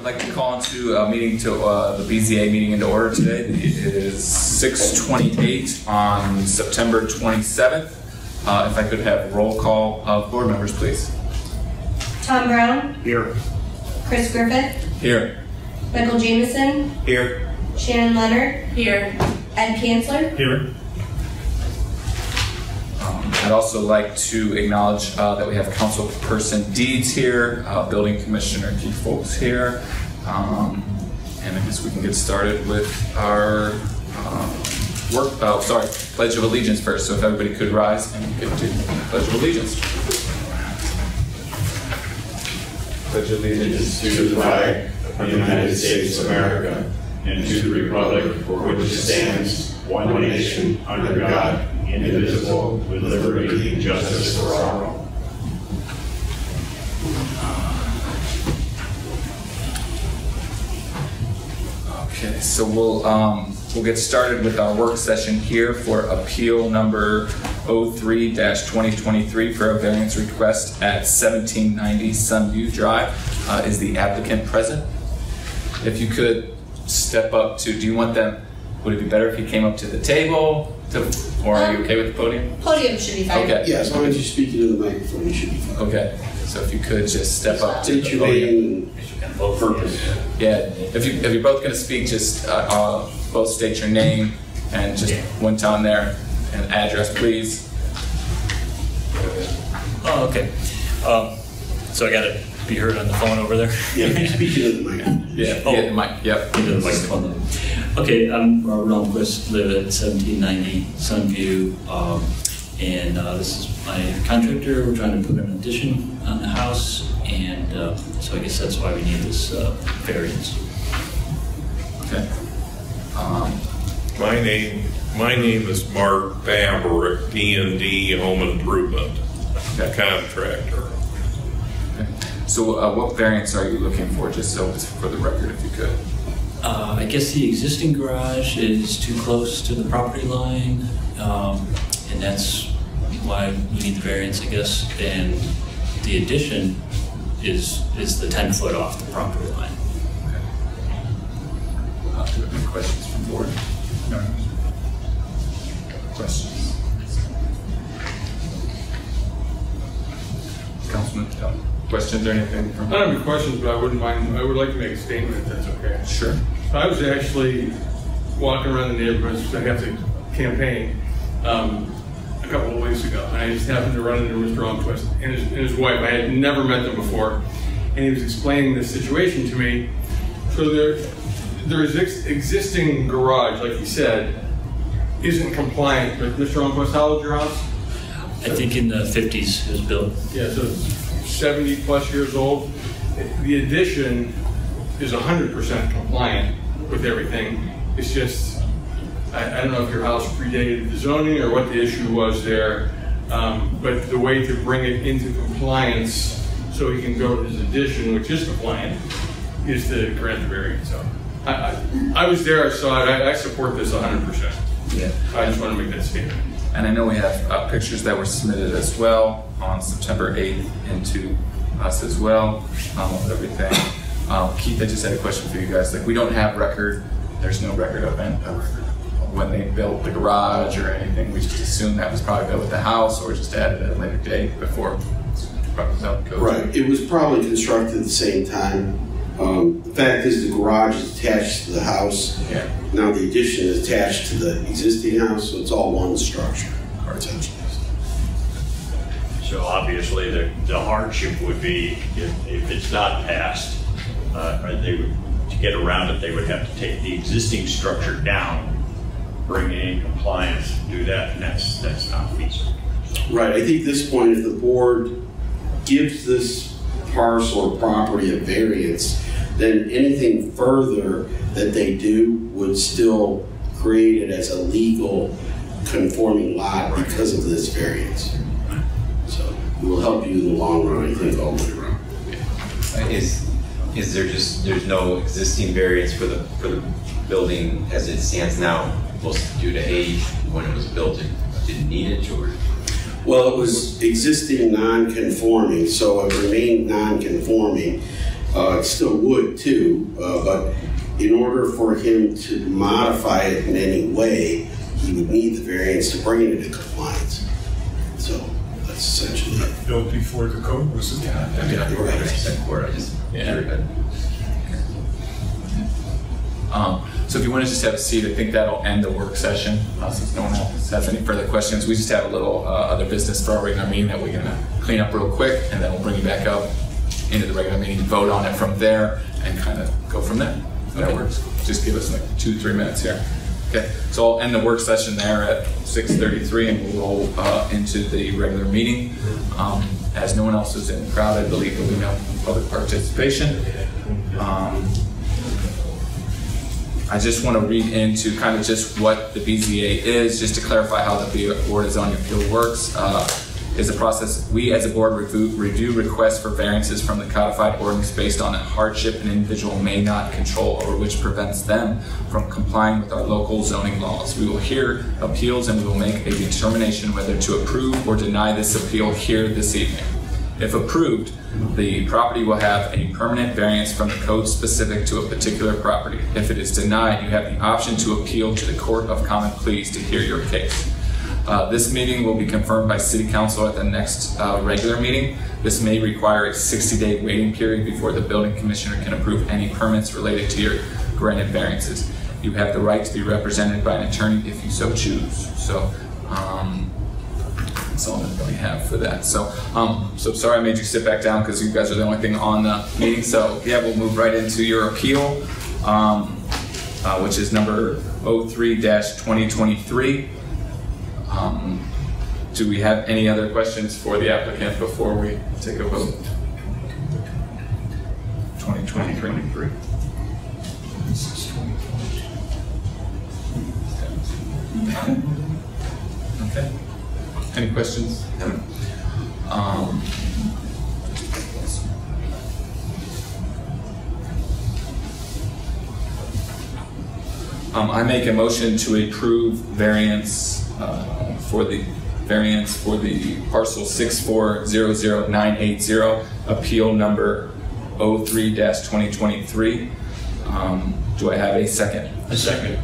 I'd like to call into a meeting to the BZA meeting into order today. It is 6:28 on September 27th. If I could have roll call of board members, please. Tom Brown. Here. Chris Griffith. Here. Michael Jameson. Here. Shannon Leonard. Here. Ed Kanzler. Here. I'd also like to acknowledge that we have Councilperson Deeds here, Building Commissioner Keith Folks here, and I guess we can get started with our Pledge of Allegiance first. So if everybody could rise and we could do the Pledge of Allegiance. Pledge allegiance to the flag of the United States of America and to the republic for which it stands, one nation, under God, indivisible, with liberty and justice for all. Okay, so we'll get started with our work session here for appeal number 03-2023 for a variance request at 1790 Sunview Drive. Is the applicant present? If you could step up to, do you want them, would it be better if you came up to the table? Or are you okay with the podium? Podium should be fine. Okay. Yeah, as long as you speak into the microphone, you should be fine. Okay. So if you could just step up to State the your podium. name and purpose. Yeah. If you're both going to speak, just both state your name and just one time there and address, please. Oh, okay. So I got to be heard on the phone over there? Yeah, if you speak into the microphone. Yeah, the mic. Yep. Into the microphone. Okay, I'm Robert Almquist, live at 1790 Sunview, and this is my contractor. We're trying to put an addition on the house, and so I guess that's why we need this variance. Okay. My name is Mark Baberick, D&D Home Improvement Contractor. Okay. So what variance are you looking for, just so it's for the record, if you could? I guess the existing garage is too close to the property line, and that's why we need the variance, I guess. And the addition is the 10 foot off the property line. Okay. Do you have any questions from the board? No. Questions? Councilman, questions or anything? I don't have any questions, but I wouldn't mind. I would like to make a statement if that's okay. Sure. So I was actually walking around the neighborhood because I have to campaign a couple of weeks ago, and I just happened to run into Mr. Almquist and his wife. I had never met them before, and he was explaining this situation to me. So there is existing garage, like he said, isn't compliant. But Mr. Almquist, how old is your house? I think in the 50s it was built. Yeah, so it's 70 plus years old. The addition is 100% compliant with everything. It's just, I don't know if your house predated the zoning or what the issue was there, but the way to bring it into compliance so he can go to his addition, which is compliant, is to grant the variance. So I was there, I saw it, I support this 100%. Yeah. I just want to make that statement. And I know we have pictures that were submitted as well on September 8th into us as well of everything. Keith, I just had a question for you guys. Like, we don't have record, there's no record of when they built the garage or anything. We just assume that was probably built with the house or just added at a later date before code. Right, it was probably constructed at the same time. The fact is the garage is attached to the house. Yeah. Now the addition is attached to the existing house, so it's all one structure. So obviously the hardship would be if it's not passed, they would, to get around it, they would have to take the existing structure down, bring it in compliance, do that, and that's not feasible. Right, I think at this point, if the board gives this parcel or property a variance, then anything further that they do would still create it as a legal conforming lot because of this variance. So it will help you in the long run, I think, all the way around. Is there just, there's no existing variance for the building as it stands now, mostly due to age when it was built, it didn't need it, or? Well, it was existing non-conforming, so it remained non-conforming, It still would too, but in order for him to modify it in any way, he would need the variance to bring it into compliance. So that's essentially it. Built before the code was adopted. Yeah, you're right. So if you want to just have a seat, I think that'll end the work session. Since no one else has any further questions, we just have a little other business for our regular meeting that we're going to clean up real quick, and then we'll bring you back up into the regular meeting, vote on it from there, and kind of go from there. If that works. Just give us like 2-3 minutes here. Okay, so I'll end the work session there at 6:33, and we'll roll into the regular meeting. As no one else is in the crowd, I believe there'll be no public participation. I just want to read into kind of just what the BZA is, just to clarify how the Board of Zoning Appeal works. Is a process we as a board review requests for variances from the codified ordinance based on a hardship an individual may not control or which prevents them from complying with our local zoning laws. We will hear appeals and we will make a determination whether to approve or deny this appeal here this evening. If approved, the property will have a permanent variance from the code specific to a particular property. If it is denied, you have the option to appeal to the Court of Common Pleas to hear your case. This meeting will be confirmed by City Council at the next regular meeting. This may require a 60-day waiting period before the building commissioner can approve any permits related to your granted variances. You have the right to be represented by an attorney if you so choose. So that's all that we have for that. So, so sorry I made you sit back down because you guys are the only thing on the meeting. So yeah, we'll move right into your appeal, which is number 03-2023. Do we have any other questions for the applicant before we take a vote? 2023. Okay. Any questions? I make a motion to approve variance for the parcel 6400980, appeal number 03-2023. Do I have a second? A second.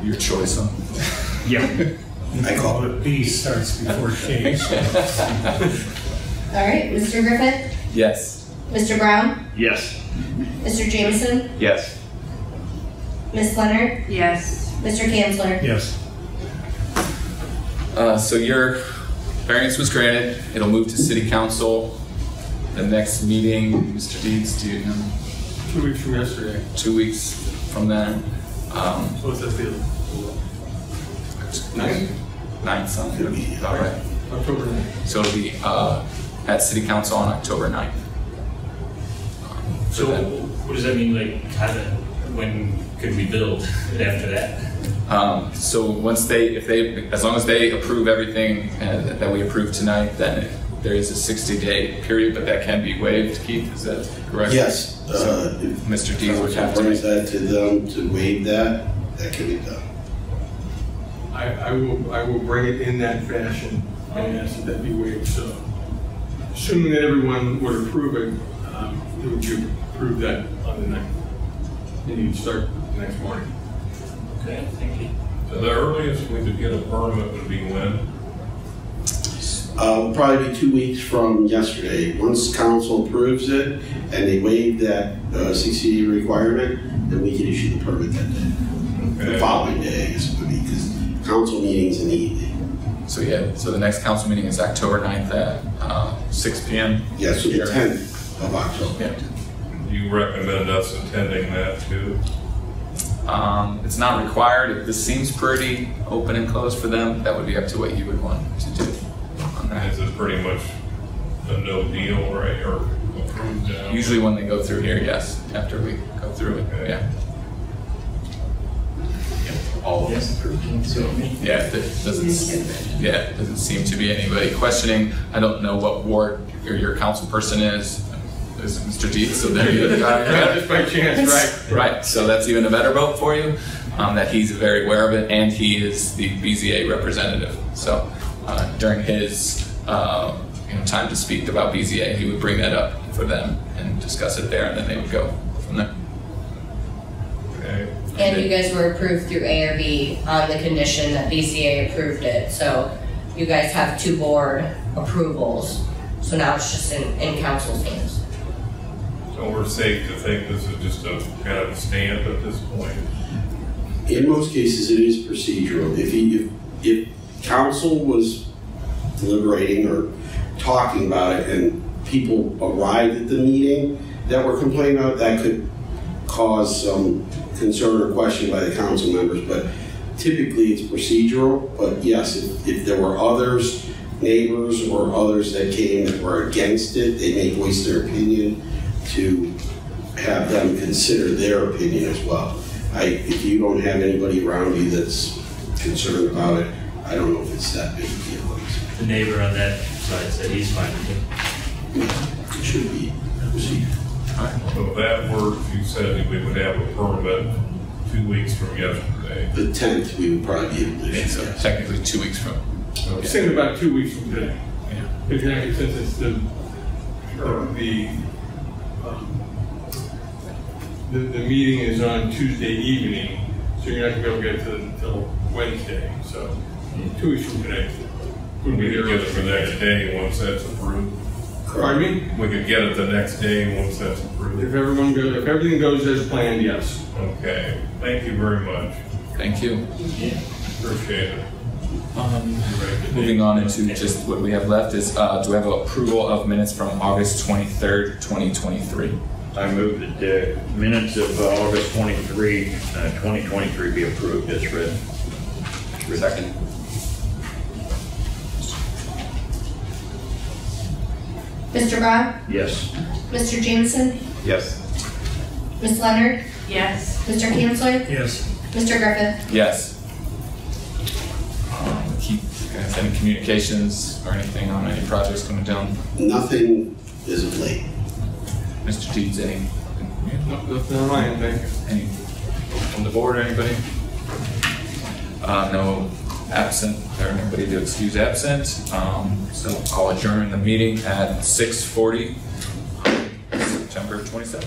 Your choice, huh? Yeah. I call it B starts before K. All right, Mr. Griffith? Yes. Mr. Brown? Yes. Mr. Jameson? Yes. Ms. Leonard? Yes. Mr. Kanzler? Yes. So your variance was granted. It'll move to City Council. The next meeting, Mr. Deeds, do you know? 2 weeks from yesterday. 2 weeks from then. What's that feel? 9th, something. All right. October 9th. So it'll be at City Council on October 9th. So what does that mean, like, when could we build after that? So once as long as they approve everything that we approve tonight, then there is a 60-day period, but that can be waived. Keith, is that correct? Yes. So Mr. Dees would have to brings that to them to waive that can be done. I will bring it in that fashion and ask that that be waived. So assuming that everyone would approve it, it would be approved that on the 9th. And you'd start the next morning. Okay, thank you. So the earliest we could get a permit would be when? Will probably be 2 weeks from yesterday. Once council approves it and they waive that 60-day requirement, then we can issue the permit that day. Okay. The following day, I guess it would be, because council meetings in the evening. So yeah, so the next council meeting is October 9th at 6 p.m. Yeah, so the 10th of October. Yeah. Do you recommend us attending that too? It's not required. If this seems pretty open and closed for them, that would be up to what you would want to do. Is it pretty much a no deal, right? Or approved now? Usually when they go through here, yes. After we go through it, Okay. yeah. All of us approved. So yeah, it doesn't seem to be anybody questioning. I don't know what ward your council person is. Is Mr. Deeds? So there you go. Just by chance, right? Right. So that's even a better vote for you. That he's very aware of it, and he is the BZA representative. So during his time to speak about BZA, he would bring that up for them and discuss it there, and then they would go from there. Okay. And you guys were approved through ARB on the condition that BCA approved it. So you guys have 2 board approvals. So now it's just in council's hands. So we're safe to think this is just a kind of a stamp at this point. In most cases, it is procedural. If council was deliberating or talking about it and people arrived at the meeting that were complaining about it, that could cause some concern or question by the council members, but typically it's procedural. But yes, if there were others, neighbors or others that came that were against it, they may voice their opinion to have them consider their opinion as well. If you don't have anybody around you that's concerned about it, I don't know if it's that big a deal. The neighbor on that side said he's fine with it. It should be procedural. So if that works, you said we would have a permit 2 weeks from yesterday. The 10th, we would probably be able to issue. So technically 2 weeks from. I was thinking about 2 weeks from today. Yeah. Exactly, since it's the meeting is on Tuesday evening, so you're not gonna be able to get it until Wednesday. So 2 weeks from today. We could get it the next day once that's approved. Pardon me? We could get it the next day once that's approved. If everything goes as planned, yes. Okay. Thank you very much. Thank you. Appreciate it. Moving on into just what we have left is, do we have approval of minutes from August 23rd, 2023? I move that the minutes of August 23, 2023 be approved as read. Second. Mr. Brown? Yes. Mr. Jameson? Yes. Ms. Leonard? Yes. Mr. Kanzler? Yes. Mr. Griffith? Yes. Keep, guys, any communications or anything on any projects coming down? Nothing is of late. Mr. Deeds, any? Nothing on my end, thank you. Any from the board, anybody? No absent, or nobody to excuse absent. So I'll adjourn the meeting at 6:40, September 27th.